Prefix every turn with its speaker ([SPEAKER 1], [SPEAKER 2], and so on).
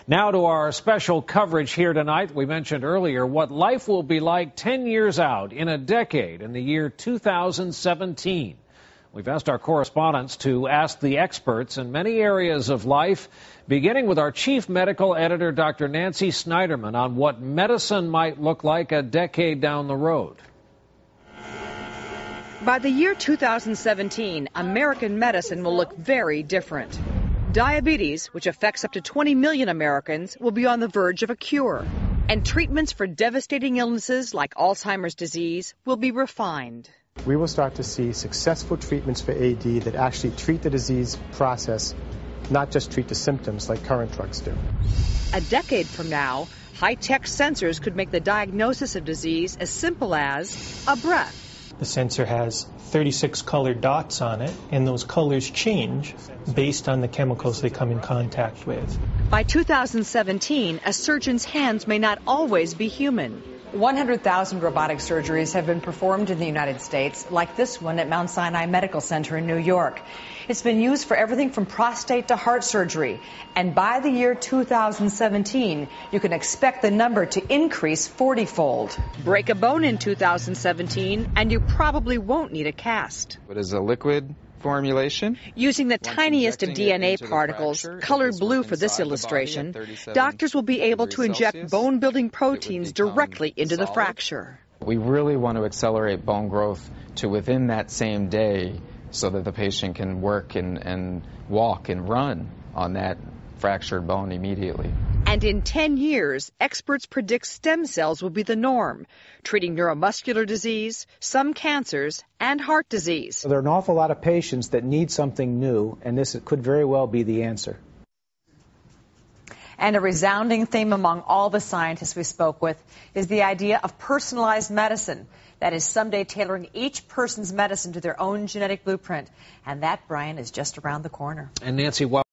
[SPEAKER 1] Now to our special coverage here tonight. We mentioned earlier what life will be like 10 years out, in a decade, in the year 2017. We've asked our correspondents to ask the experts in many areas of life, beginning with our chief medical editor, Dr. Nancy Snyderman, on what medicine might look like a decade down the road.
[SPEAKER 2] By the year 2017, American medicine will look very different. Diabetes, which affects up to 20 million Americans, will be on the verge of a cure. And treatments for devastating illnesses like Alzheimer's disease will be refined.
[SPEAKER 3] We will start to see successful treatments for AD that actually treat the disease process, not just treat the symptoms like current drugs do.
[SPEAKER 2] A decade from now, high-tech sensors could make the diagnosis of disease as simple as a breath.
[SPEAKER 4] The sensor has 36 colored dots on it, and those colors change based on the chemicals they come in contact with.
[SPEAKER 2] By 2017, a surgeon's hands may not always be human.
[SPEAKER 5] 100,000 robotic surgeries have been performed in the United States, like this one at Mount Sinai Medical Center in New York. It's been used for everything from prostate to heart surgery. And by the year 2017, you can expect the number to increase 40-fold.
[SPEAKER 2] Break a bone in 2017, and you probably won't need a cast.
[SPEAKER 6] It is a liquid formulation.
[SPEAKER 2] Using the tiniest of DNA particles, colored blue for this illustration, doctors will be able to inject bone-building proteins directly into the fracture.
[SPEAKER 6] We really want to accelerate bone growth to within that same day so that the patient can work and walk and run on that fractured bone immediately.
[SPEAKER 2] And in 10 years, experts predict stem cells will be the norm, treating neuromuscular disease, some cancers, and heart disease.
[SPEAKER 7] There are an awful lot of patients that need something new, and this could very well be the answer.
[SPEAKER 5] And a resounding theme among all the scientists we spoke with is the idea of personalized medicine. That is someday tailoring each person's medicine to their own genetic blueprint. And that, Brian, is just around the corner.
[SPEAKER 1] And Nancy, while